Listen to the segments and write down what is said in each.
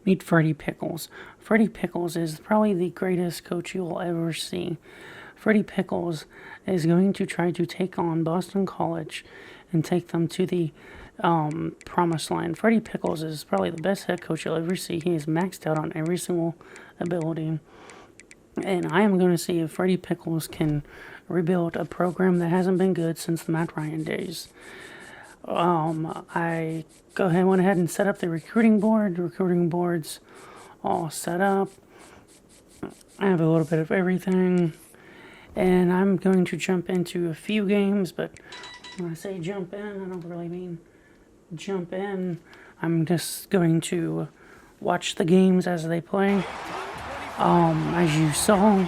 Meet Freddie Pickles. Freddie Pickles is probably the greatest coach you will ever see. Freddie Pickles is going to try to take on Boston College and take them to the promised land. Freddie Pickles is probably the best head coach you'll ever see. He is maxed out on every single ability. And I am going to see if Freddie Pickles can rebuild a program that hasn't been good since the Matt Ryan days. I went ahead and set up the recruiting board. The recruiting board's all set up. I have a little bit of everything. And I'm going to jump into a few games, but when I say jump in, I don't really mean jump in. I'm just going to watch the games as they play. As you saw,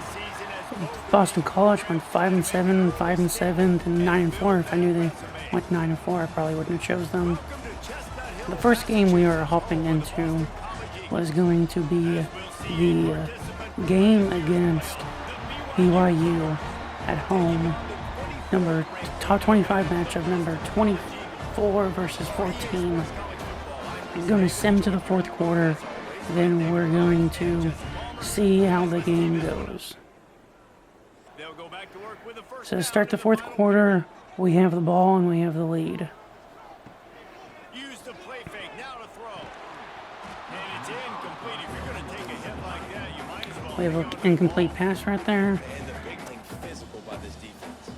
Boston College went 5-7, 5-7, then 9-4. If I knew they went 9-4, I probably wouldn't have chose them. The first game we were hopping into was going to be the game against BYU at home. Top 25 matchup, number 24 versus 14. We're going to sim to the fourth quarter. Then we're going to see how the game goes. So to start the fourth quarter, we have the ball and we have the lead. Use the play fake now to throw. And it's incomplete. If you're going to take a hit like that, you might as well. We have an incomplete pass right there.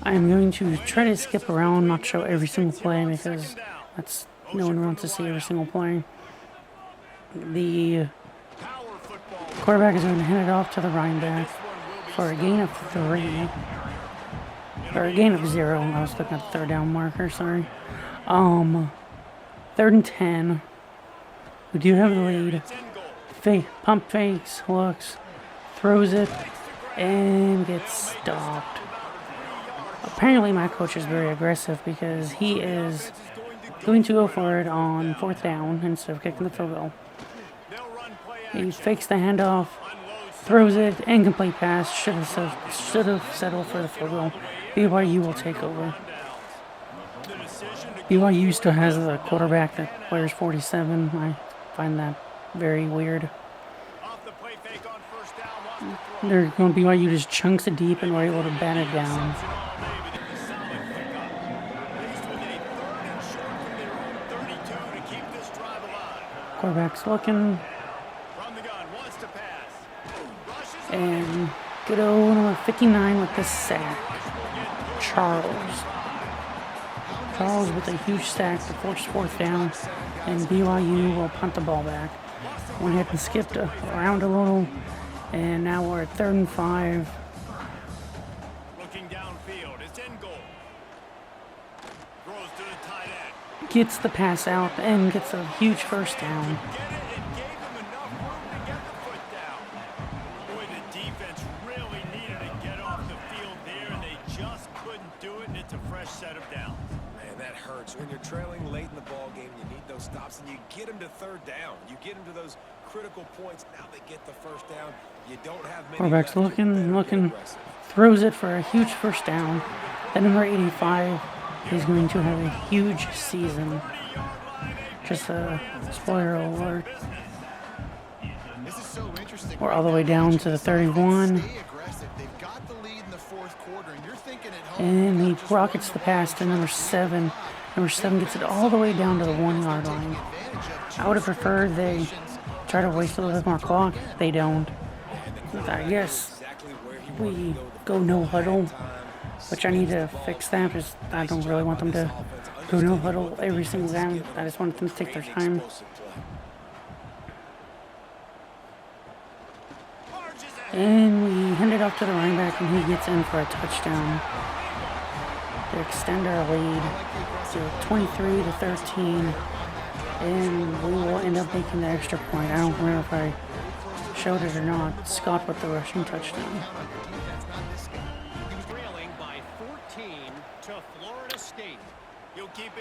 I am going to try to skip around, not show every single play because no one wants to see every single play. The quarterback is going to hand it off to the running back for a gain of 3. Or a gain of 0. I was looking at the third down marker, sorry. 3rd and 10. We do have the lead. Pump fakes, looks, throws it, and gets stopped. Apparently my coach is very aggressive because he is going to go for it on 4th down instead of kicking the field goal. He fakes the handoff, throws it, incomplete pass, should have settled for the field goal. BYU will take over. BYU still has a quarterback that wears 47. I find that very weird. BYU just chunks it deep and we're able to bat it down. Quarterback's looking. And good old number 59 with the sack. Charles with a huge sack to force 4th down, and BYU will punt the ball back. Went ahead and skipped around a little, and now we're at 3rd and 5. Looking downfield, it's in goal. Throws to the tight end. Gets the pass out and gets a huge 1st down. Set of downs. Man, that hurts. When you're trailing late in the ball game, you need those stops, and you get them to 3rd down. You get them to those critical points. Now they get the 1st down. You don't have many. Quarterback's looking, throws it for a huge 1st down. Then number 85 is going to have a huge season. Just a spoiler alert. We're all the way down to the 31. And he rockets the pass to number 7. Number 7 gets it all the way down to the 1-yard line. I would have preferred they try to waste a little bit more clock. They don't. I guess we go no huddle, which I need to fix that because I don't really want them to go no huddle every single time. I just want them to take their time. And we hand it off to the running back, and he gets in for a touchdown to extend our lead to 23-13, and we will end up making the extra point. I don't remember if I showed it or not. Scott with the rushing touchdown.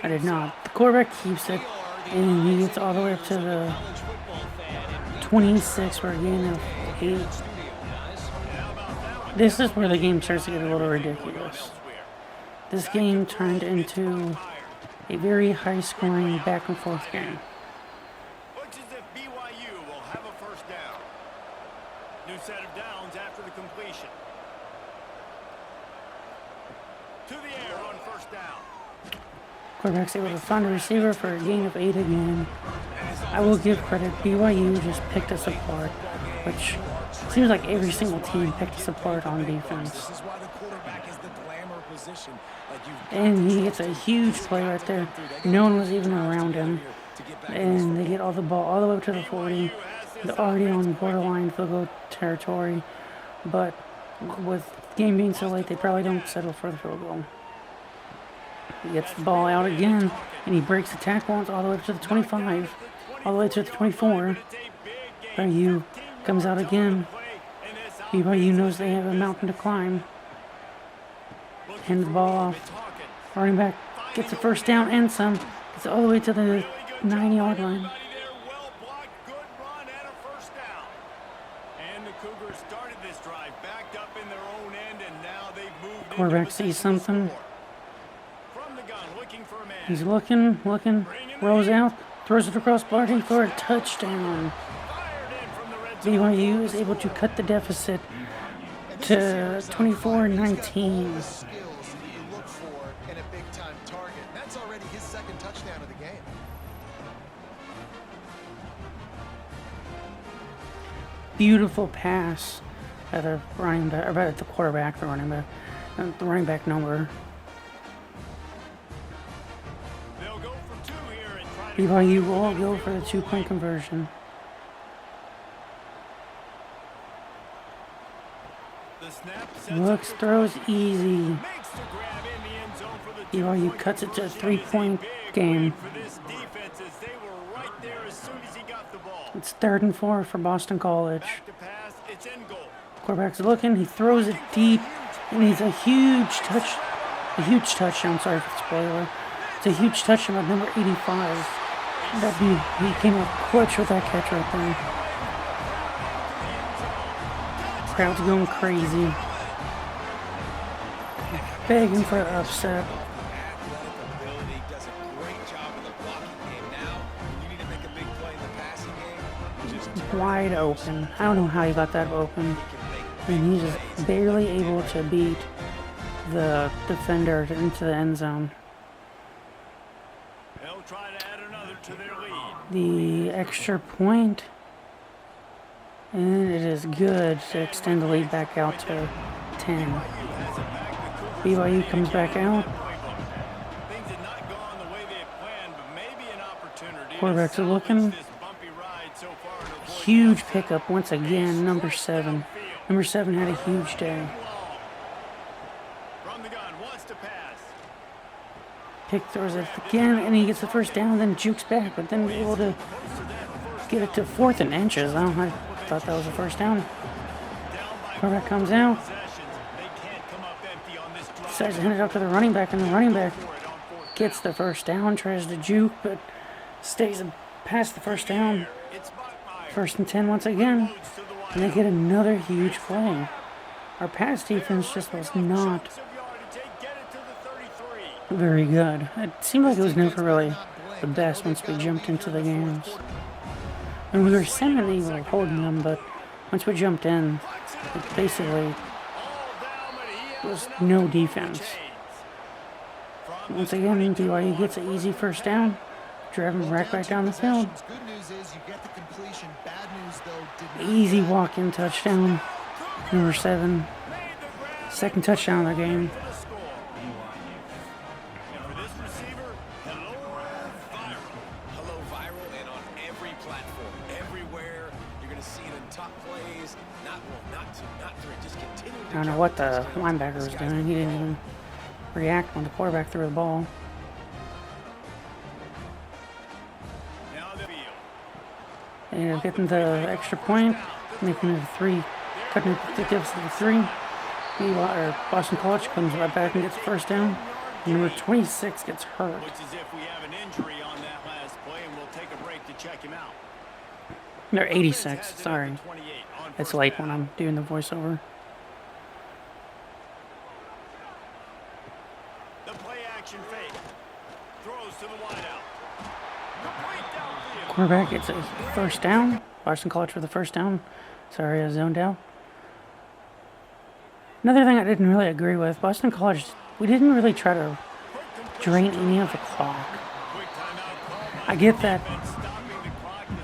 I did not. The quarterback keeps it, and he gets all the way up to the 26 for a gain of 8. This is where the game starts to get a little ridiculous. This game turned into a very high-scoring back-and-forth game. New set of downs after the completion. To the air on first down. Quarterback's able to find a receiver for a gain of 8 again. I will give credit. BYU just picked us apart, which seems like every single team picked us apart on defense. This is why the quarterback is the glamour position. Like And he gets a huge play right there. No one was even around him. And they get all the ball all the way up to the 40. They're already on borderline field goal territory. But with the game being so late, they probably don't settle for the field goal. He gets the ball out again, and he breaks the tackle all the way up to the 25, all the way to the 24. BYU comes out again. BYU knows they have a mountain to climb. Hand the ball off. Running back gets a first down and some. Gets all the way to the 9-yard line. Quarterback sees something. He's looking, rolls out, throws it across Barty for a touchdown. BYU is able to cut the deficit to 24-19. Beautiful pass at the running back, or at the quarterback, the running back number. BYU will go for the 2-point conversion. Looks, throws easy. BYU cuts it to a 3-point game. It's 3rd and 4 for Boston College. Quarterback's looking, he throws it deep, and he's a huge touchdown, sorry for the spoiler. It's a huge touchdown at number 85. He came up clutch with that catch right there. Crowd's going crazy. Begging for an upset. Wide open. I don't know how he got that open. And he's just barely able to beat the defender into the end zone. The extra point, and it is good to extend the lead back out to 10. BYU comes back out. Quarterbacks are looking. Huge pickup once again, number 7. Number 7 had a huge day. Pick throws it again, and he gets the first down, then jukes back, but then able to get it to 4th and inches. I thought that was a first down. Quarterback comes out. Decides to hand it up to the running back, and the running back gets the first down, tries to juke, but stays past the first down. 1st and 10 once again, and they get another huge play. Our pass defense just was not very good. It seemed like it was never really the best once we jumped into the games. And we were seemingly holding them, but once we jumped in, it basically was no defense. Once again, BYU gets an easy first down, driving right back down the field. Easy walk-in touchdown, number 7. 2nd touchdown of the game. I don't know what the linebacker was doing. He didn't even react when the quarterback threw the ball. And getting the extra point, making it a 3, cutting it to give us the 3. Boston College comes right back and gets the first down. Number 26 gets hurt. Looks as if we have an injury on that last play, and we'll take a break to check him out. They're 86, sorry. It's late when I'm doing the voiceover. The play action fake. Throws to the wideout. Complete downfield. Quarterback gets a first down. Boston College for the first down. Sorry, I zoned out. Another thing I didn't really agree with, Boston College, we didn't really try to drain any of the clock. I get that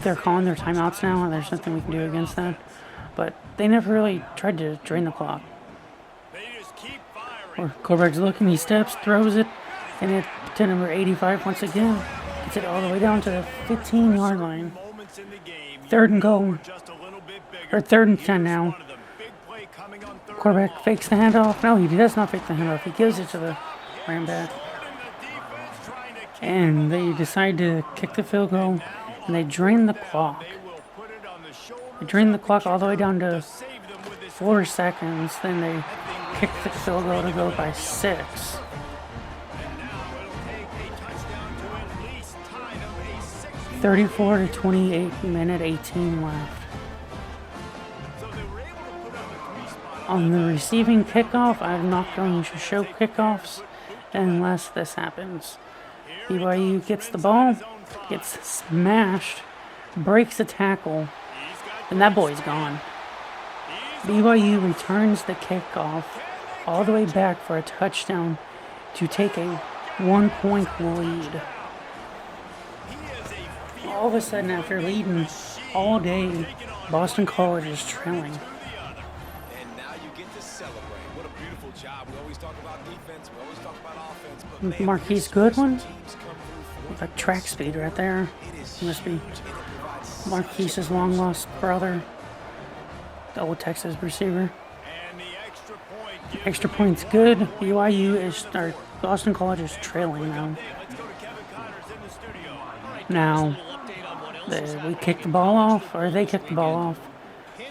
they're calling their timeouts now and there's nothing we can do against that, but they never really tried to drain the clock. Or Corbeck's looking, he steps, throws it, and it to number 85 once again. Gets it all the way down to the 15-yard line. Third and goal. Or 3rd and 10 now. Corbeck fakes the handoff. No, he does not fake the handoff. He gives it to the running back. And they decide to kick the field goal, and they drain the clock. They drain the clock all the way down to 4 seconds. Then they kick the field goal to go by 6. 34 to 28, minute 18 left. On the receiving kickoff, I'm not going to show kickoffs unless this happens. BYU gets the ball, gets smashed, breaks the tackle, and that boy's gone. BYU returns the kickoff all the way back for a touchdown to take a 1-point lead. All of a sudden, after leading all day, Boston College is trailing. And now you get to celebrate. What a beautiful job. We always talk about defense. We always talk about offense. But man, Marquise Goodwin with a track speed right there. Must be Marquise's long-lost brother, the old Texas receiver. Extra point's good. BYU is, or Boston College is trailing now. Now, we kick the ball off, or they kick the ball off.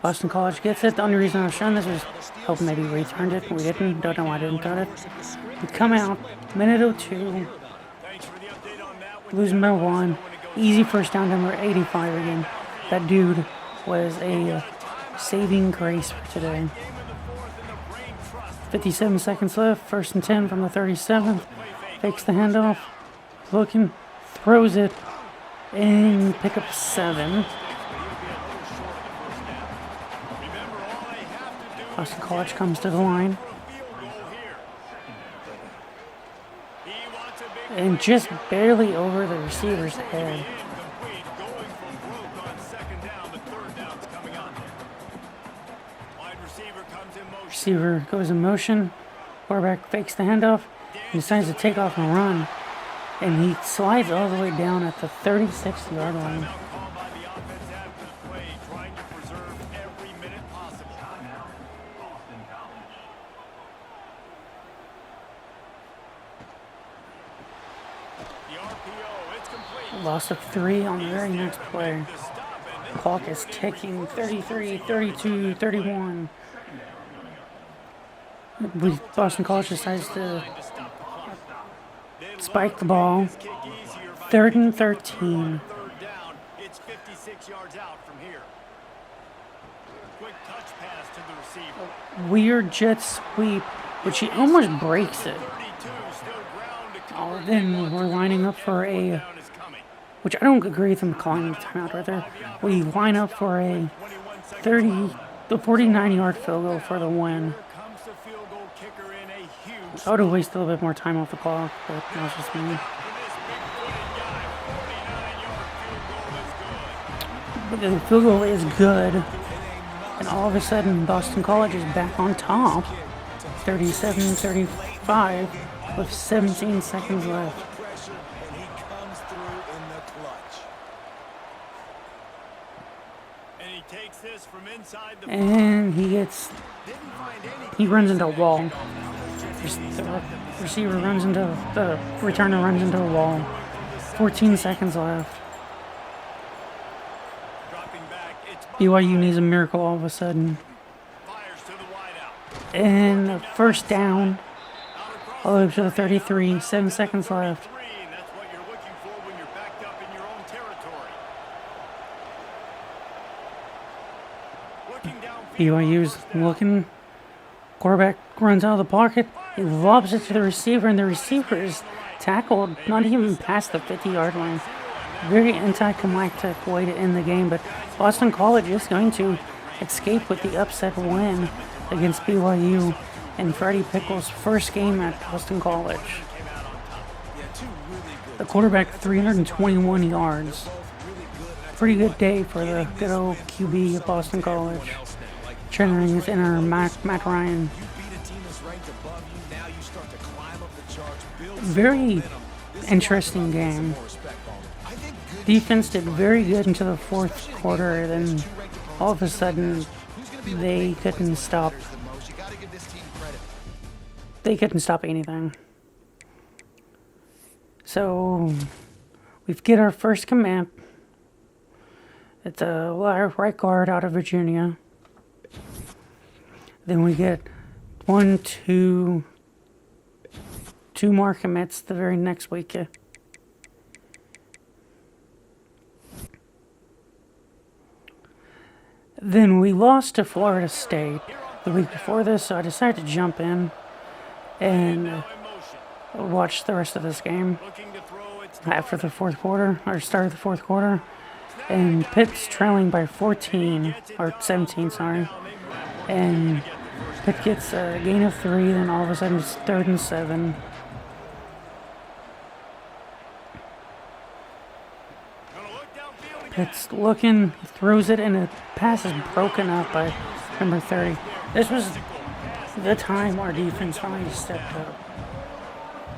Boston College gets it. The only reason I was showing this was hoping maybe we returned it. We didn't. Don't know why I didn't cut it. We come out, minute 02. Losing by 1. Easy first down, number 85 again. That dude was a saving grace for today. 57 seconds left. 1st and 10 from the 37th. Fakes the handoff. Looking. Throws it. And pick up 7. Boston College comes to the line. And just barely over the receiver's head. Receiver goes in motion. Quarterback fakes the handoff. He decides to take off and run. And he slides all the way down at the 36-yard line. Loss of 3 on the very next play. Clock is ticking. 33, 32, 31. Boston College decides to spike the ball. 3rd and 13. It's 56 yards out from here. Quick touch pass to the receiver. Weird jet sweep, which he almost breaks it. Oh, then we're lining up for a, which I don't agree with him calling the timeout right there. We line up for a 49-yard field goal for the win. I would have wasted a little bit more time off the clock, but that was just me. But the field goal is good. And all of a sudden, Boston College is back on top. 37-35 with 17 seconds left. And he runs into a wall. The receiver runs into, the returner runs into a wall. 14 seconds left. BYU needs a miracle all of a sudden. And a first down. All the way up to the 33. 7 seconds left. BYU's looking. Quarterback runs out of the pocket. He lobs it to the receiver, and the receiver is tackled not even past the 50-yard line. Very anticlimactic way to end the game, but Boston College is going to escape with the upset win against BYU and Freddie Pickles' first game at Boston College. The quarterback, 321 yards. Pretty good day for the good old QB at Boston College. Channeling his inner Matt Ryan. Very interesting game. Defense did very good into the fourth quarter, then all of a sudden they couldn't stop. They couldn't stop anything. So we get our first command. It's a right guard out of Virginia. Then we get two more commits the very next week. Then we lost to Florida State the week before this, so I decided to jump in and watch the rest of this game after the fourth quarter, or start of the fourth quarter. And Pitt's trailing by 14, or 17, sorry. And Pitt gets a gain of 3, then all of a sudden it's 3rd and 7. Pitt's looking, throws it, and the pass is broken up by number 30. This was the time our defense finally stepped up.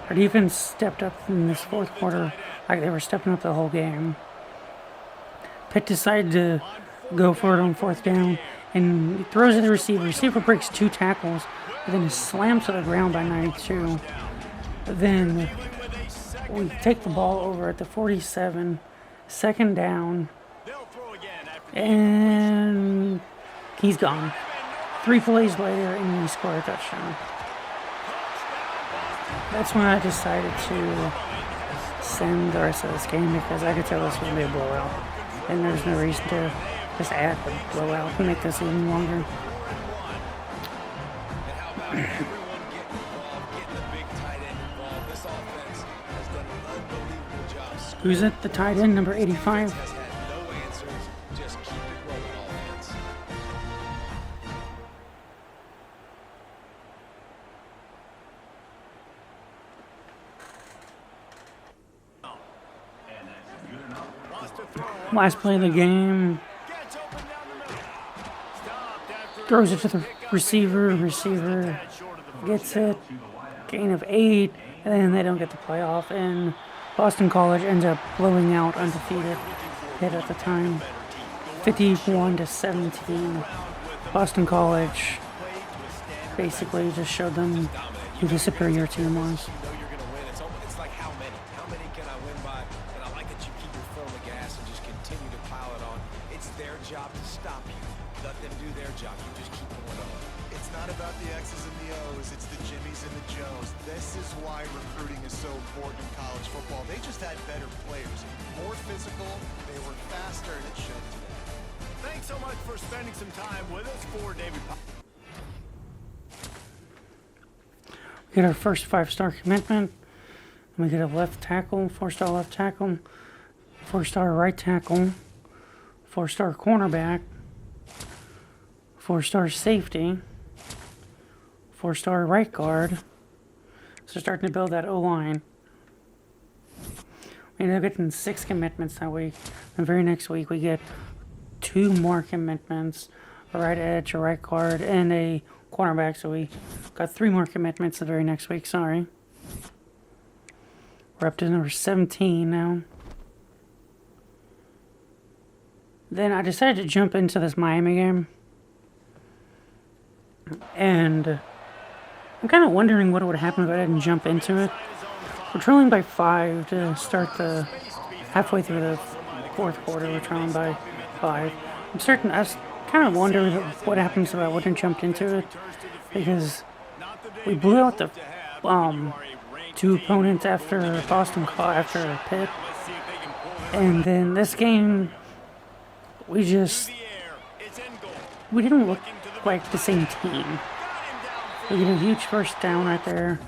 Our defense stepped up in this fourth quarter like they were stepping up the whole game. Pitt decided to go for it on fourth down, and he throws it to the receiver. The receiver breaks 2 tackles, and then is slammed to the ground by 92. Then we take the ball over at the 47, 2nd down, and he's gone. 3 plays later, and we score a touchdown. That's when I decided to send the rest of this game, because I could tell this was going to be a blowout. And there's no reason to just add the blowout and make this even longer. Who's it? The tight end, number 85. Last play of the game. Throws it to the receiver. Receiver gets it. Gain of 8. And then they don't get the playoff. And Boston College ends up blowing out undefeated Pitt at the time. 51-17. Boston College basically just showed them who the superior team was. Job to stop you. Let them do their job. You just keep going on. It's not about the X's and the O's. It's the Jimmies and the Joes. This is why recruiting is so important in college football. They just had better players, more physical. They were faster, and it showed today. Thanks so much for spending some time with us. For David. We get our first 5-star commitment. And we get a left tackle, 4-star left tackle, 4-star right tackle, 4-star cornerback, 4-star safety, 4-star right guard. So starting to build that O-line. We ended up getting 6 commitments that week. The very next week we get 2 more commitments, a right edge, a right guard, and a cornerback. So we got 3 more commitments the very next week, sorry. We're up to number 17 now. Then I decided to jump into this Miami game. And I'm kind of wondering what would happen if I didn't jump into it. We're trailing by 5 to start the halfway through the fourth quarter. We're trailing by 5. I was kind of wondering what happens if I wouldn't jump into it, because we blew out the 2 opponents after after Pitt, and then this game. We didn't look like the same team. We get a huge first down right there.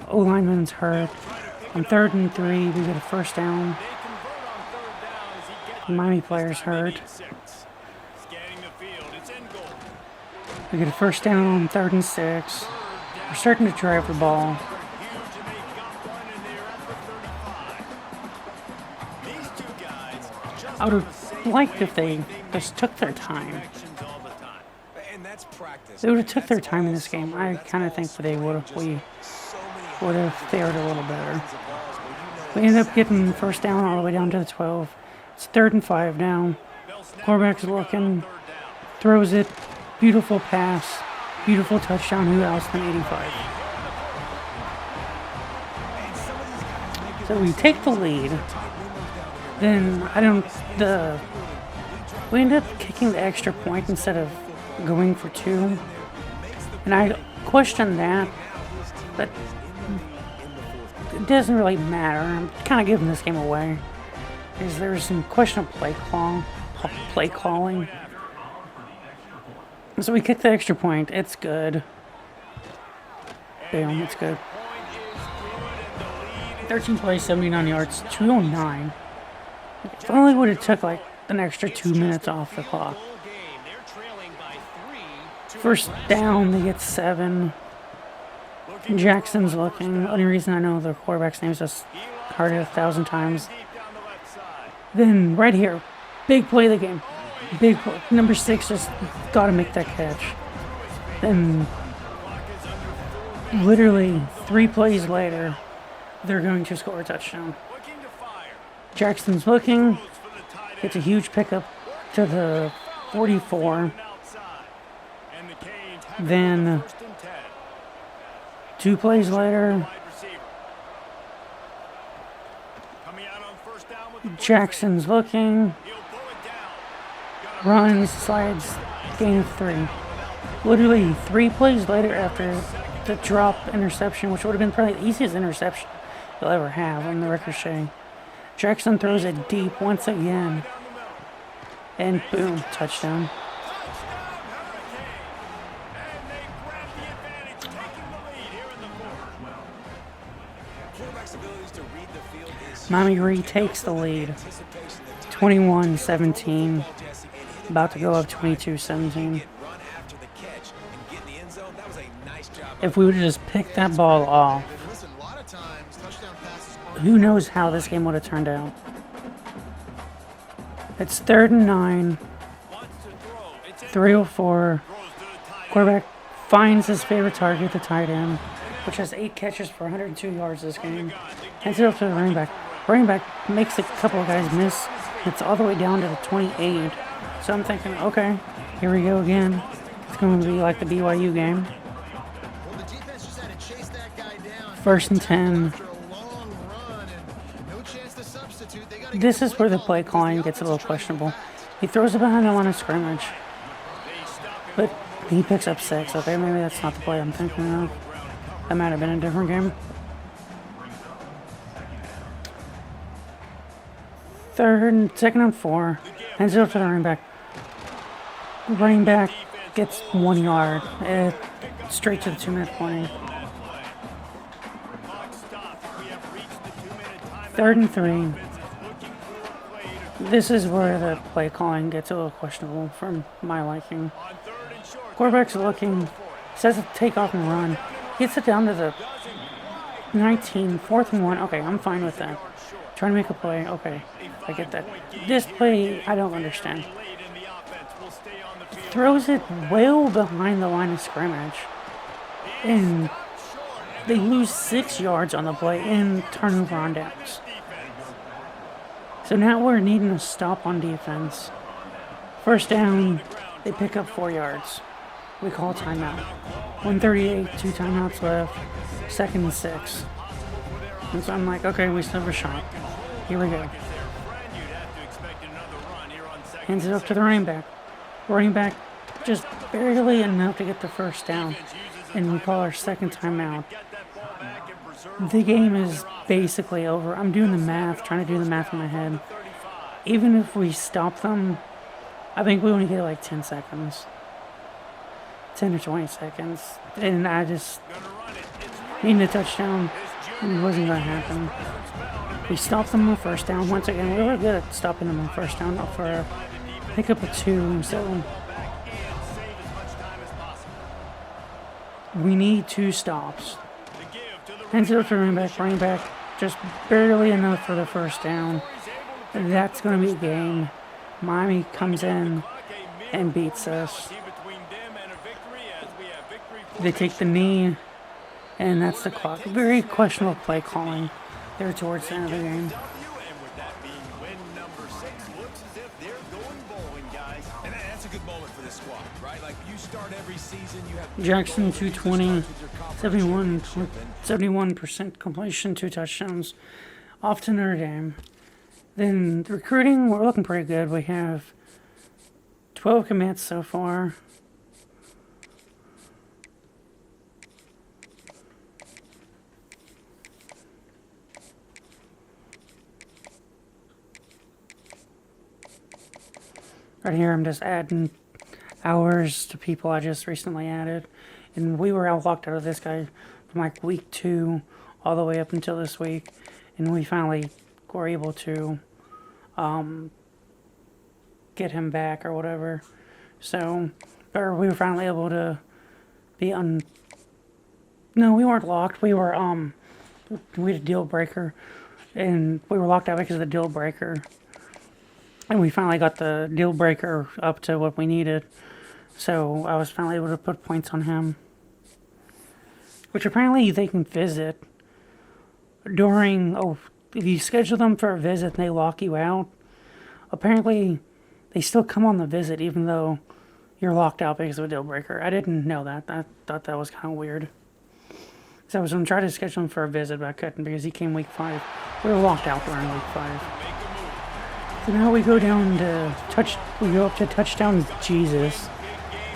O-lineman's hurt. On 3rd and 3, we get a first down. The Miami player's hurt. We get a first down on 3rd and 6. We're starting to drive the ball. Huge, and they got one, and they're at the 35. These two guys just I would on the have same liked if they wavelength. just took their time. Connections all the time. And that's practice. They would have took their That's time in all this game. summer. I That's kind of all think they spring. would have. Just We so many would have hundreds of fared a balls, little better. thousands of balls where you know We ended up exactly getting what first you're down all the way down to the 12. It's 3rd and 5 now. Quarterback's looking, throws it, beautiful pass, beautiful touchdown. Who else than 85? So we take the lead. Then we end up kicking the extra point instead of going for 2. And I question that, but it doesn't really matter. I'm kind of giving this game away. Because there's some questionable play calling. So we kick the extra point. It's good. Bam, it's good. 13 plays, 79 yards, 209. If only would have took like an extra 2 minutes off the clock. First down, they get 7. Jackson's looking. Only reason I know the quarterback's name is just heard it 1,000 times. Then right here, big play of the game. Big play. Number 6 just got to make that catch. Then literally 3 plays later, they're going to score a touchdown. Jackson's looking. Gets a huge pickup to the 44. Then 2 plays later, Jackson's looking. Runs, slides, gain of 3. Literally 3 plays later after the drop interception, which would have been probably the easiest interception you'll ever have on the ricochet. Jackson throws it deep once again. And boom, touchdown. Miami retakes the lead. 21-17. About to go up 22-17. If we would have just picked that ball off, who knows how this game would have turned out. It's 3rd and 9. 3:04. Quarterback finds his favorite target, the tight end, which has 8 catches for 102 yards this game. Hands it up to the running back. Running back makes a couple of guys miss. It's all the way down to the 28. So I'm thinking, okay, here we go again. It's going to be like the BYU game. 1st and 10. This is where the play calling gets a little questionable. He throws it behind the line of scrimmage, but he picks up 6. Okay, maybe that's not the play I'm thinking of. That might have been a different game. 2nd and 4. Hands it up to the running back. Running back gets 1 yard. Straight to the 2-minute warning. 3rd and 3. This is where the play calling gets a little questionable for my liking. Quarterback's looking, says to take off and run. Gets it down to the 19, 4th and 1. Okay, I'm fine with that. Trying to make a play. Okay, I get that. This play, I don't understand. Throws it well behind the line of scrimmage. And they lose 6 yards on the play and turnover on downs. So now we're needing a stop on defense. First down, they pick up 4 yards. We call timeout. 1:38, 2 timeouts left. 2nd and 6. And so I'm like, okay, we still have a shot. Here we go. Hands it up to the running back. Running back just barely enough to get the first down. And we call our 2nd timeout. The game is basically over. I'm doing the math, trying to do the math in my head. Even if we stop them, I think we only get like 10 seconds. 10 or 20 seconds. And I just needing a touchdown. It wasn't going to happen. We stopped them on first down. Once again, we were good at stopping them on first down for a pickup of 2. So We need 2 stops. The give to the Hands it up to running back, just barely enough for the first down. That's going to be a game. Miami comes in and beats us. between them and a victory as we have victory They take the knee, and that's the clock. Very questionable play calling there towards the end of the game. and with that being win number 6, looks as if they're going bowling, guys. And that's a good moment for this squad, right? Like, you start every season, you have Jackson 220, 71. 71% completion, 2 touchdowns. Off to Notre Dame. Then the recruiting, we're looking pretty good. We have 12 commits so far. Right here, I'm just adding hours to people I just recently added. And we were locked out of this guy from like week 2 all the way up until this week. And we finally were able to get him back or whatever. So, or we were finally able to be No, we weren't locked. We had a deal breaker. And we were locked out because of the deal breaker. And we finally got the deal breaker up to what we needed. So I was finally able to put points on him. Which apparently they can visit during... if you schedule them for a visit and they lock you out, apparently they still come on the visit even though you're locked out because of a deal breaker. I didn't know that. I thought that was kind of weird. So I was going to try to schedule him for a visit, but I couldn't because he came week 5. We were locked out during week 5. So now we go down to we go up to touchdown Jesus,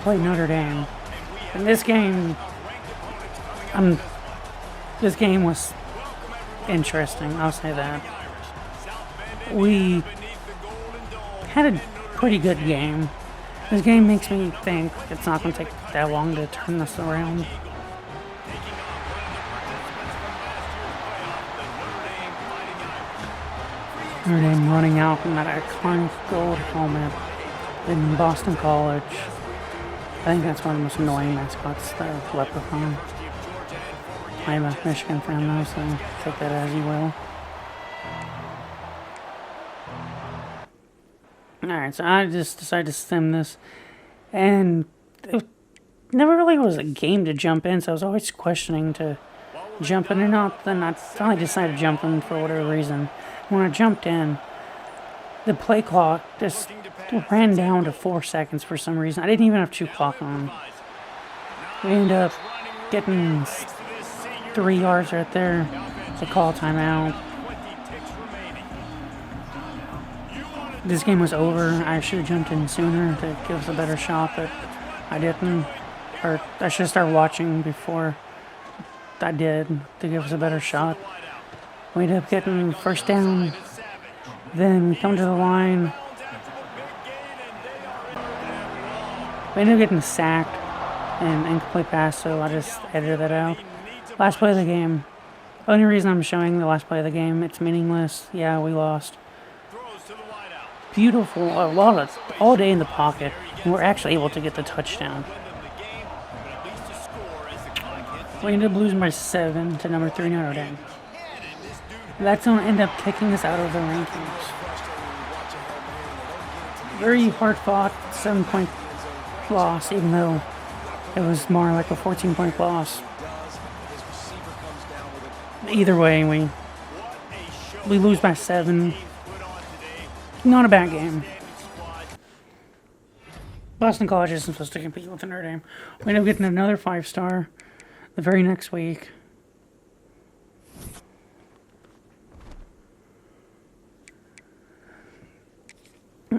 play Notre Dame. And this game was interesting, I'll say that. We had a pretty good game. This game makes me think it's not going to take that long to turn this around. Notre Dame running out in that iconic gold helmet in Boston College. I think that's one of the most annoying mascots, the leprechaun. I'm a Michigan fan though, so take that as you will. Alright, so I just decided to sim this. And it never really was a game to jump in, so I was always questioning to jump in or not. Then I finally decided to jump in for whatever reason. When I jumped in, the play clock just ran down to 4 seconds for some reason. I didn't even have 2 clock on. We ended up getting 3 yards right there to call timeout. This game was over. I should have jumped in sooner to give us a better shot, but I didn't. Or I should have started watching before I did to give us a better shot. We ended up getting first down. Then we come to the line. We ended up getting sacked and incomplete pass, so I just edited that out. Last play of the game. Only reason I'm showing the last play of the game, it's meaningless. Yeah, we lost. Beautiful, all day in the pocket, and we're actually able to get the touchdown. We ended up losing by 7 to number 3 Notre Dame. That's going to end up kicking us out of the rankings. Very hard fought, 7-point loss, even though it was more like a 14-point loss. Either way, we lose by 7. Not a bad game. Boston College isn't supposed to compete with Notre Dame. We end up getting another 5-star the very next week.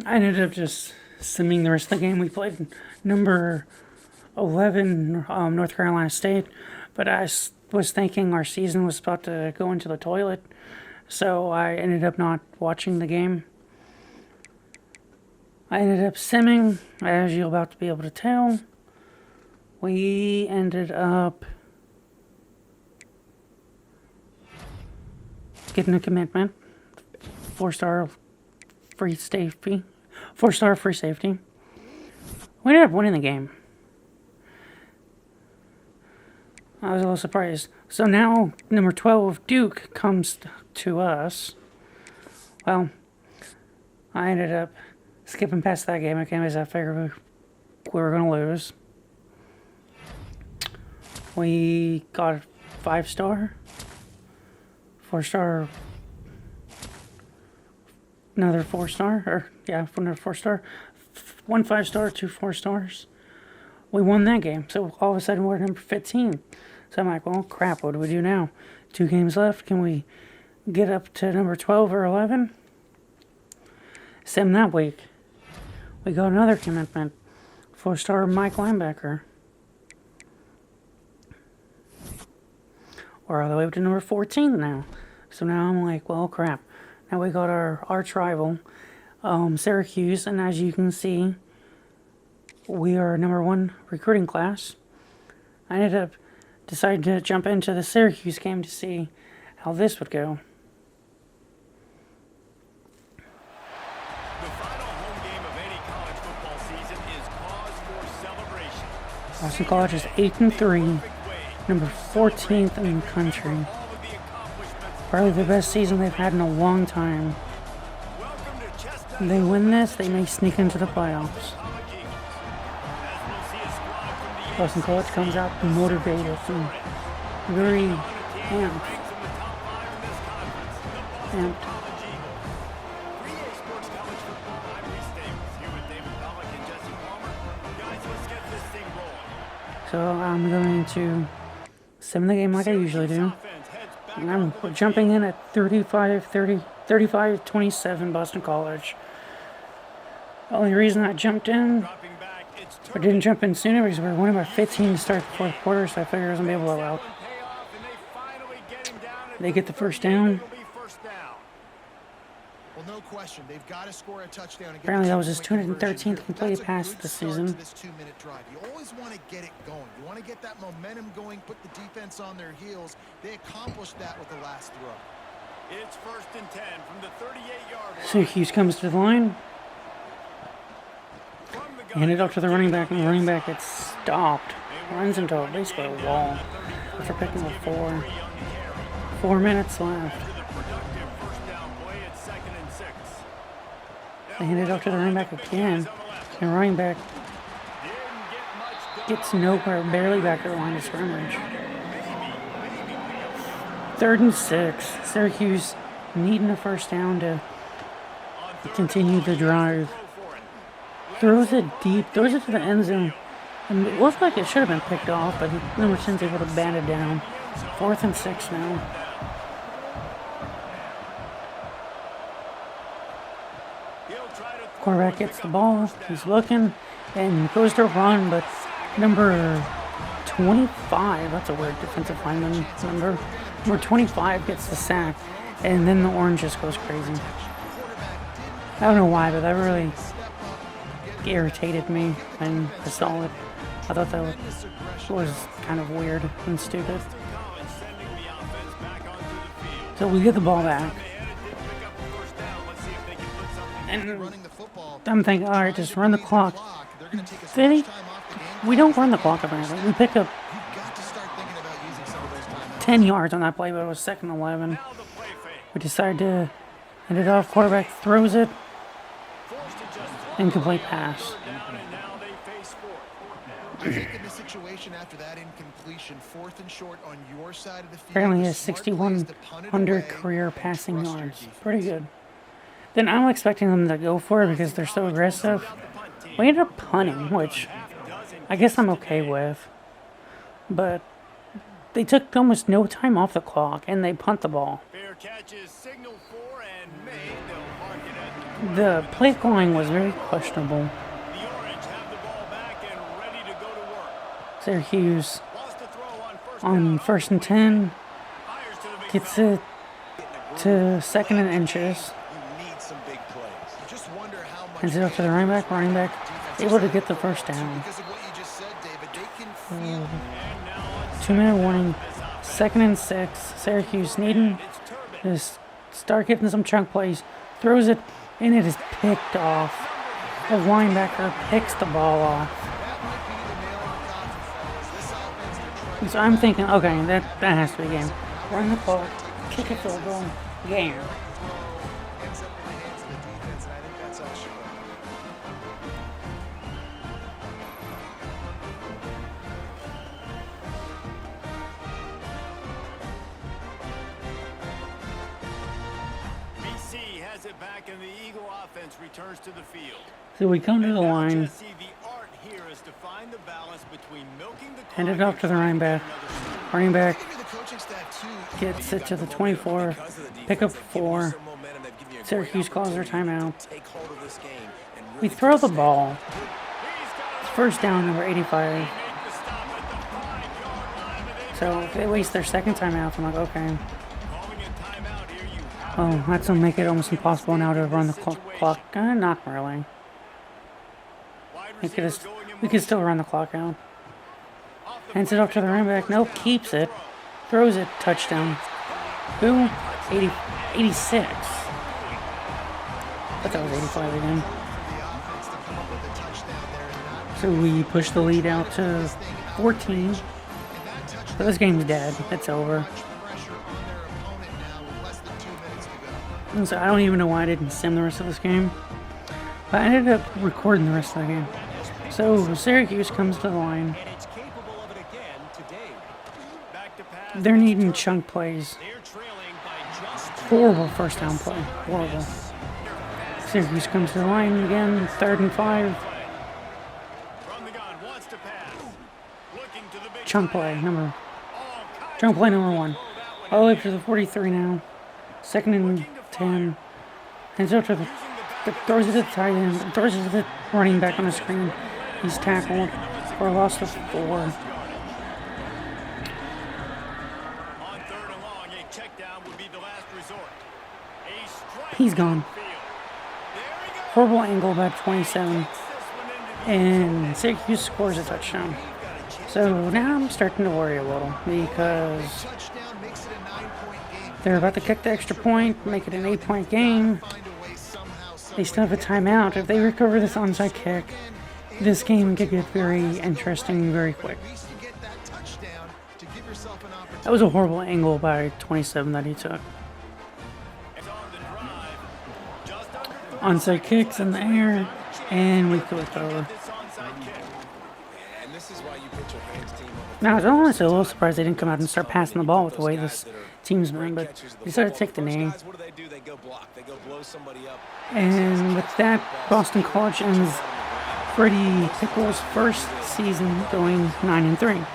I ended up just simming the rest of the game. We played number 11 North Carolina State, but I was thinking our season was about to go into the toilet, so I ended up not watching the game. I ended up simming, as you're about to be able to tell. We ended up getting a commitment. 4-star free safety. 4-star free safety. We ended up winning the game. I was a little surprised. So now, number 12, Duke, comes to us. Well, I ended up skipping past that game again because I figured we were going to lose. We got a 5-star, 4-star, another 4-star, another 4-star, 1 5-star, 2 4-stars. We won that game, so all of a sudden we're number 15. So I'm like, well, crap, what do we do now? 2 games left. Can we get up to number 12 or 11? Same that week. We got another commitment. 4-star Mike linebacker. We're all the way up to number 14 now. So now I'm like, well, crap. Now we got our arch rival, Syracuse, and as you can see, we are number 1 recruiting class. I ended up deciding to jump into the Syracuse game to see how this would go. The final home game of any college football season is cause for celebration. Boston College is 8-3, number 14th in the country. Probably the best season they've had in a long time. If they win this, they may sneak into the playoffs. Boston College comes out motivated and very amped. So I'm going to sim the game like I usually do. And I'm jumping in at 35-27 Boston College. The only reason I jumped in, or didn't jump in sooner, because we were winning by 15 to start the fourth quarter, so I figured it was going to be a blowout. They get the first down. Well, no question. They've got to score a touchdown. Apparently that was his 213th completed pass this season. This 2-minute drive. You always want to get it going. You want to get that momentum going, put the defense on their heels. They accomplished that with the last throw. It's 1st and 10 from the 38-yard line. Syracuse comes to the line. Hand it up to the running back, and the running back gets stopped. Runs into basically a wall after picking up 4 minutes left. They hand it up to the running back again, and running back gets nowhere, barely back to the line of scrimmage. 3rd and 6. Syracuse needing a first down to continue the drive. Throws it deep, throws it to the end zone, and it looked like it should have been picked off, but number 10's able to bat it down. 4th and 6 now. Quarterback gets the ball, he's looking, and goes to run, but number 25, that's a weird defensive lineman number, number 25 gets the sack, and then the orange just goes crazy. I don't know why, but that really irritated me when I saw it. I thought that was kind of weird and stupid. So we get the ball back. And I'm thinking, all right, just run the clock. We don't run the clock apparently. We pick up 10 yards on that play, but it was 2nd and 11. We decide to end it off. Quarterback throws it. Incomplete pass. Apparently he has 6,100 career passing yards. Pretty good. Then I'm expecting them to go for it because they're so aggressive. We ended up punting, which I guess I'm okay with. But they took almost no time off the clock and they punt the ball. The play calling was very questionable. Syracuse on 1st and 10 gets it to 2nd and inches. Hands it up to the running back. Running back able to get the first down. 2-minute warning. 2nd and 6. Syracuse needing to start getting some chunk plays. Throws it, and it is picked off. The linebacker picks the ball off. So I'm thinking, okay, that has to be a game. Run the clock, kick a field goal, game. Ends up in the hands of the defense, and I think that's all she wrote. BC has it back, and the Eagle offense returns to the field. So we come to the Now, line, Jesse, the art here is to find the balance between milking the hand it clock off to the and running back. trying to get another score. Running back Maybe the coaching staff, too. gets it to the 24, pick up 4. Syracuse calls their timeout. We throw the ball. It's first down, number 85. So if they waste their second timeout, I'm like, okay. Calling a timeout here, you have Oh, that's gonna make it almost impossible now to run the clock. Not really. wide We could, receiver going in we could still run the clock out. off the Hands it off to the running back. Nope, keeps it. Throws it. Touchdown. Who? 86. I thought it was 85 again. So we push the lead out to 14. But this game's dead. It's over. And so I don't even know why I didn't sim the rest of this game. But I ended up recording the rest of the game. So Syracuse comes to the line. and it's capable of it again today. Back to pass. They're needing chunk plays. They're trailing by just Horrible first down play. Horrible. Syracuse comes to the line again. 3rd and 5. from the gun, wants to pass. Looking to the big Chunk tight play end. number. All kinds Chunk play of number ways 1. to throw that one All the way in to the 43 now. 2nd and 10. Hands out to the throws it to the tight end. Throws it to the running back on the screen. He's tackled for a loss of 4. On 3rd and long, a check down would be the last resort. A strike He's gone. downfield. There he goes. Horrible angle about 27. This one into the And Syracuse scores a touchdown. So now I'm starting to worry a little because Touchdown makes it a 9-point game. they're about to kick the extra point, make it an 8-point game. Find a way somehow, They still have a timeout. If they recover this onside kick, this game could get very interesting very quick. at least you get that touchdown to give yourself an opportunity. That was a horrible angle by 27 that he took. It's on the drive. Just under 30 Onside kicks in the air, and we go over. this onside kick. And this is why you put your hands team on the Now, I was honestly a little surprised they didn't come out and start passing the ball with the way this team's been, but they decided to take the knee. guys. What do? They go block. They go blow somebody up. And with that, Boston College ends Freddie Pickles' first season going 9-3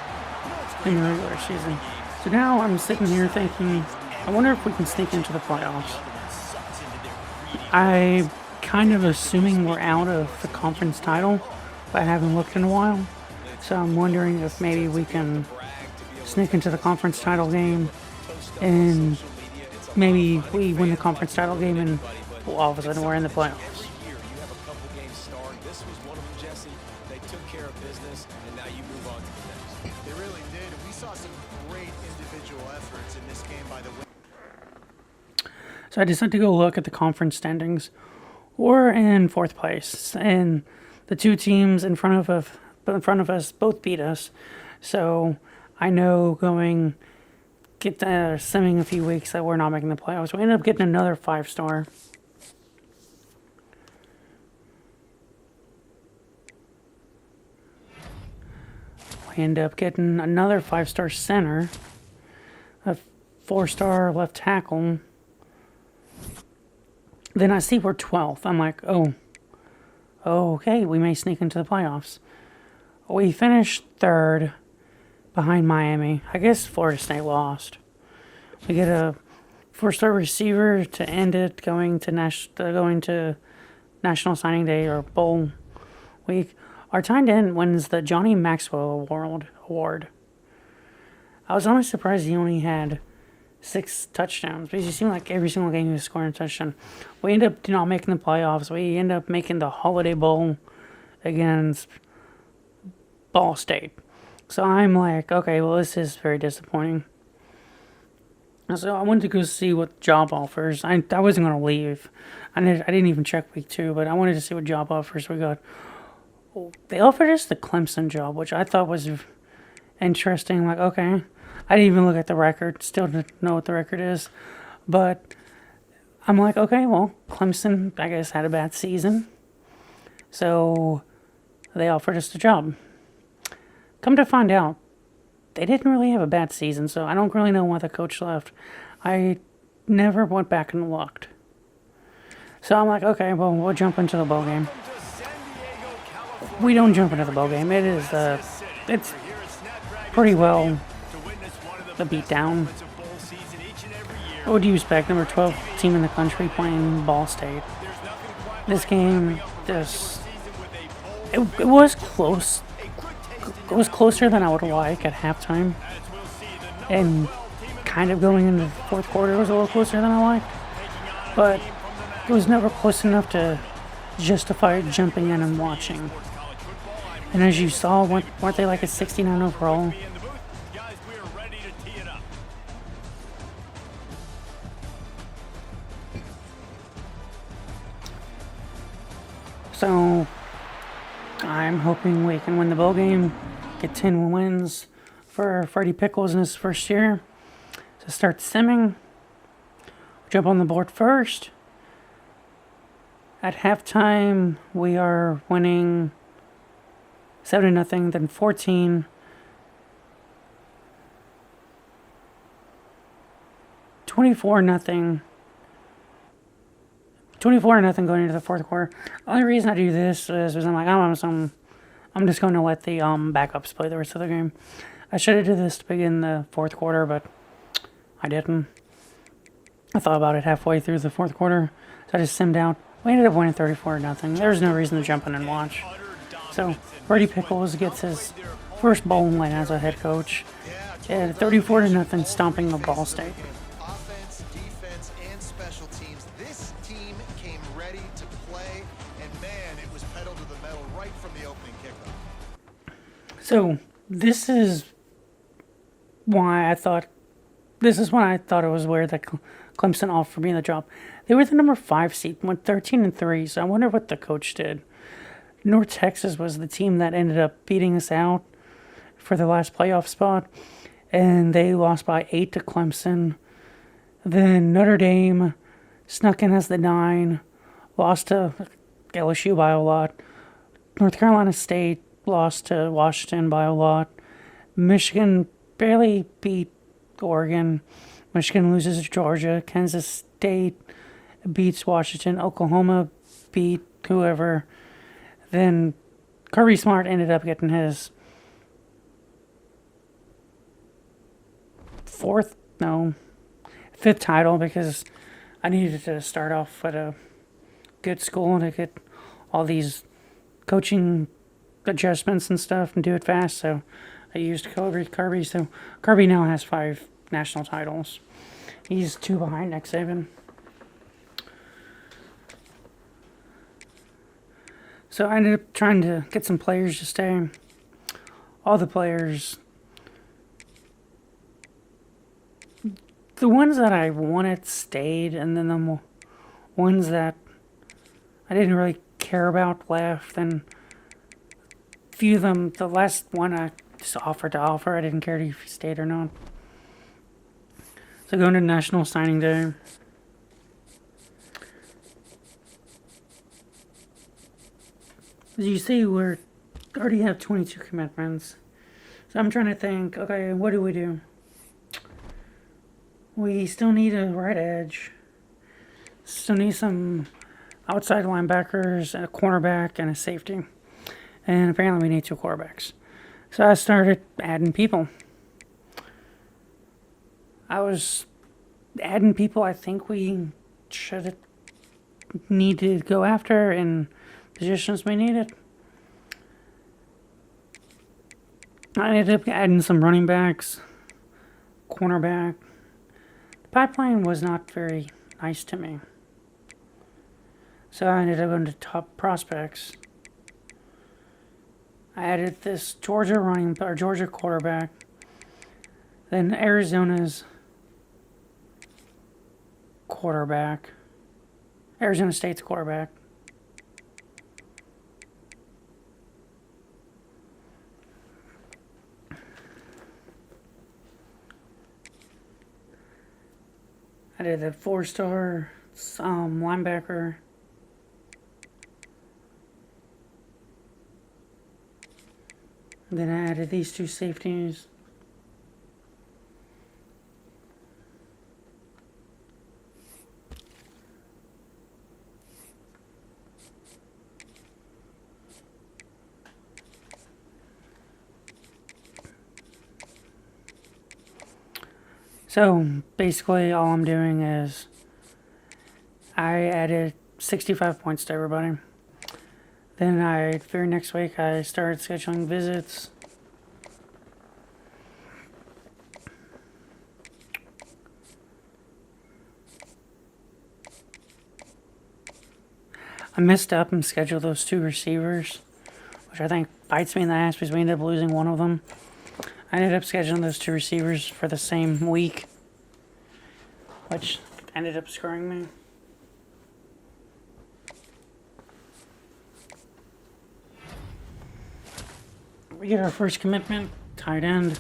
in the regular season. So now I'm sitting here thinking, I wonder if we can sneak into the playoffs. I'm kind of assuming we're out of the conference title, but I haven't looked in a while. So I'm wondering if maybe we can sneak into the conference title game and maybe we win the conference title game and all of a sudden we're in the playoffs. Here, you have a couple games starring. This was one of them, Jesse. They took care of business, and now you move on to the next. They really did. We saw some great individual efforts in this game by the way. So I decided to go look at the conference standings. We're in 4th place, and the two teams in front of us both beat us. So I know simming a few weeks that we're not making the playoffs. We ended up getting another 5-star. We end up getting another 5-star center, a 4-star left tackle. Then I see we're 12th. I'm like, oh, okay, we may sneak into the playoffs. We finished 3rd behind Miami. I guess Florida State lost. We get a 4-star receiver to end it, going to National Signing Day or Bowl week. Our tight end wins the Johnny Maxwell Award. I was honestly surprised he only had 6 touchdowns, because it seemed like every single game he was scoring a touchdown. We end up not making the playoffs. We end up making the Holiday Bowl against Ball State. So I'm like, okay, well, this is very disappointing. So I wanted to go see what job offers. I wasn't going to leave. I didn't even check week 2, but I wanted to see what job offers we got. They offered us the Clemson job, which I thought was interesting. Like, okay, I didn't even look at the record. Still didn't know what the record is. But I'm like, okay, well, Clemson, I guess, had a bad season. So they offered us the job. Come to find out, they didn't really have a bad season, so I don't really know why the coach left. I never went back and looked. So I'm like, okay, well, we'll jump into the bowl game. We don't jump into the bowl game. It's pretty well a beatdown. What would you expect? Number 12 team in the country playing Ball State. This game, it was close. It was closer than I would like at halftime. And kind of going into the fourth quarter was a little closer than I liked. But it was never close enough to justify jumping in and watching. And as you saw, weren't they like a 69 overall? So I'm hoping we can win the bowl game, get 10 wins for Freddie Pickles in his first year. So start simming, jump on the board first. At halftime, we are winning 7-0, then 14. 24-0. 24-0 going into the fourth quarter. The only reason I do this is I'm like, I'm just going to let the backups play the rest of the game. I should have did this to begin the fourth quarter, but I didn't. I thought about it halfway through the fourth quarter, so I just simmed out. We ended up winning 34-0. There was no reason to jump in and watch. So Freddie Pickles gets his first bowl win as a head coach. At 34-0, stomping the Ball State. Offense, defense, and special teams. This team came ready to play, and man, it was pedal to the metal right from the opening kickoff. So this is why I thought it was weird that Clemson offered me the job. They were the number 5 seed, went 13-3. So I wonder what the coach did. North Texas was the team that ended up beating us out for the last playoff spot, and they lost by 8 to Clemson. Then Notre Dame snuck in as the 9, lost to LSU by a lot. North Carolina State lost to Washington by a lot. Michigan barely beat Oregon. Michigan loses to Georgia. Kansas State beats Washington. Oklahoma beat whoever. Then Kirby Smart ended up getting his fifth title because I needed to start off at a good school to get all these coaching adjustments and stuff and do it fast. So I used Kirby. So Kirby now has 5 national titles. He's 2 behind Nick Saban. So I ended up trying to get some players to stay. All the players, the ones that I wanted stayed, and then the ones that I didn't really care about left. And a few of them, the last one I just offered to offer. I didn't care if he stayed or not. So going to National Signing Day. As you see, we already have 22 commitments. So I'm trying to think, okay, what do we do? We still need a right edge. Still need some outside linebackers, a cornerback, and a safety. And apparently we need 2 quarterbacks. So I started adding people. I was adding people I think we should need to go after in positions we needed. I ended up adding some running backs, cornerback. The pipeline was not very nice to me. So I ended up going to top prospects. I added this Georgia quarterback. Then Arizona's quarterback. Arizona State's quarterback. I did a 4-star linebacker. And then I added these 2 safeties. So basically all I'm doing is I added 65 points to everybody. Then I figured next week I started scheduling visits. I messed up and scheduled those 2 receivers, which I think bites me in the ass because we ended up losing one of them. I ended up scheduling those 2 receivers for the same week, which ended up screwing me. We get our first commitment, tight end.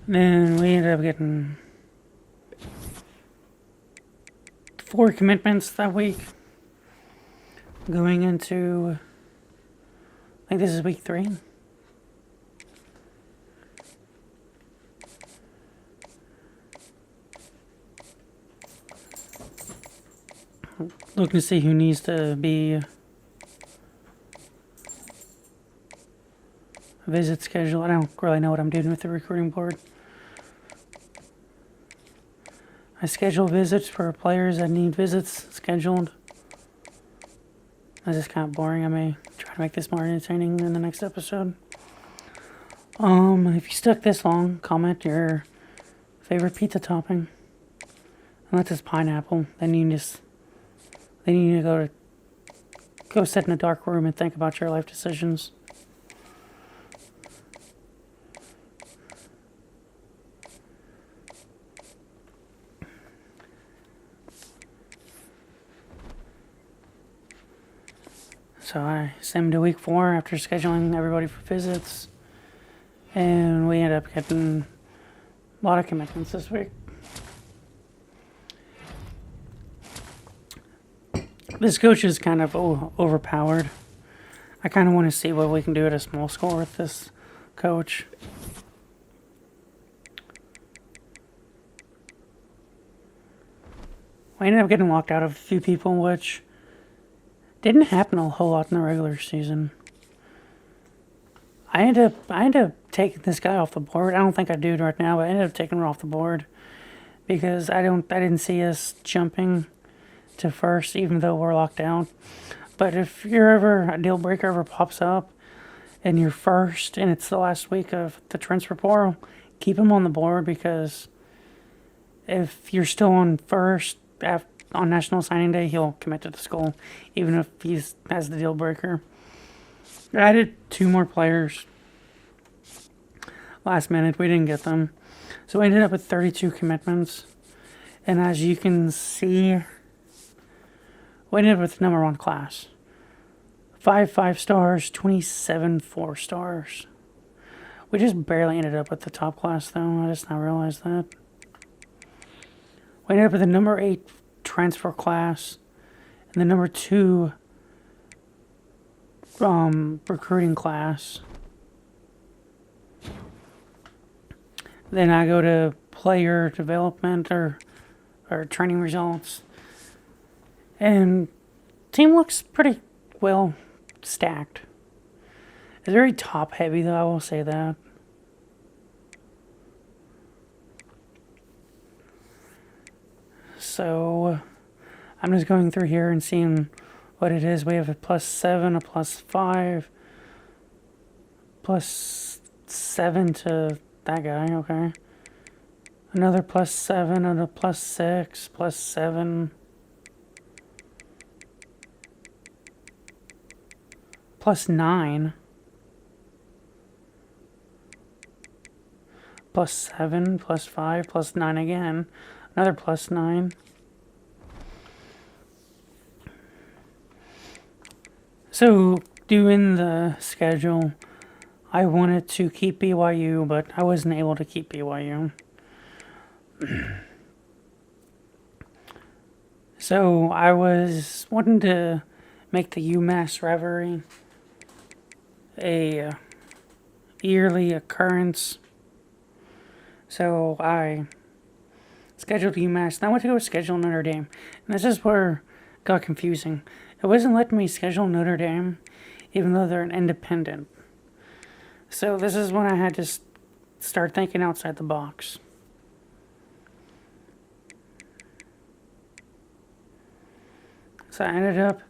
Then we ended up getting 4 commitments that week. Going into, I think this is week 3. Looking to see who needs to be visit schedule. I don't really know what I'm doing with the recruiting board. I schedule visits for players that need visits scheduled. This is kind of boring. I may try to make this more entertaining in the next episode. If you stuck this long, comment your favorite pizza topping. Unless it's pineapple, then you need to go sit in a dark room and think about your life decisions. So I sent him to week 4 after scheduling everybody for visits. And we ended up getting a lot of commitments this week. This coach is kind of overpowered. I kind of want to see what we can do at a small school with this coach. We ended up getting locked out of a few people, which didn't happen a whole lot in the regular season. I ended up taking this guy off the board. I don't think I do right now, but I ended up taking him off the board because I didn't see us jumping to first, even though we're locked down. But if a deal breaker ever pops up and you're first and it's the last week of the transfer portal, keep him on the board, because if you're still on first on National Signing Day, he'll commit to the school, even if he has the deal breaker. I added 2 more players last minute. We didn't get them. So we ended up with 32 commitments. And as you can see, we ended up with the number 1 class. 5 5-stars, 27 4-stars. We just barely ended up with the top class, though. I just now realized that. We ended up with the number 8 transfer class and the number 2 recruiting class. Then I go to player development or training results, and team looks pretty well stacked. It's very top heavy, though, I will say that. So I'm just going through here and seeing what it is. We have a +7, a +5, +7 to that guy, okay. Another +7 and a +6, +7, +9, +7, +5, +9 again, another +9. So, doing the schedule, I wanted to keep BYU, but I wasn't able to keep BYU. So I was wanting to make the UMass rivalry a yearly occurrence. So I scheduled UMass, and I went to go schedule Notre Dame. And this is where it got confusing. It wasn't letting me schedule Notre Dame, even though they're an independent. So this is when I had to start thinking outside the box. So I ended up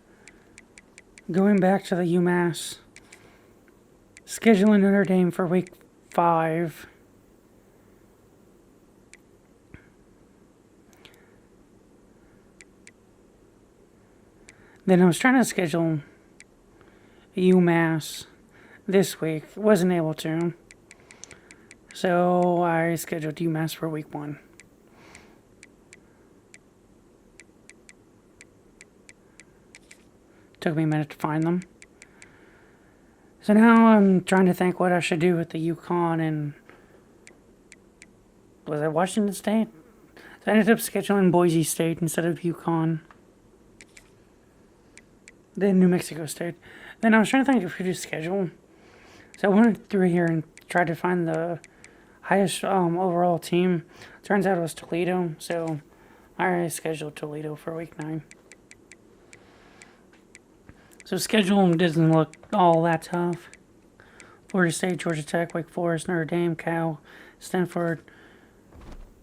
going back to the UMass, scheduling Notre Dame for week 5. Then I was trying to schedule UMass this week. Wasn't able to. So I scheduled UMass for week 1. Took me a minute to find them. So now I'm trying to think what I should do with the Yukon and... Was it Washington State? So I ended up scheduling Boise State instead of Yukon. Then New Mexico State. Then I was trying to think if we could schedule. So I went through here and tried to find the highest overall team. Turns out it was Toledo, so I already scheduled Toledo for week 9. So schedule doesn't look all that tough. Florida State, Georgia Tech, Wake Forest, Notre Dame, Cal, Stanford,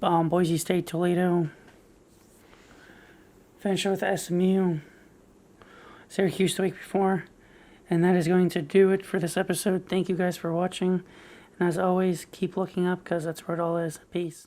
Boise State, Toledo. Finish with SMU, Syracuse the week before. And that is going to do it for this episode. Thank you guys for watching. And as always, keep looking up because that's where it all is. Peace.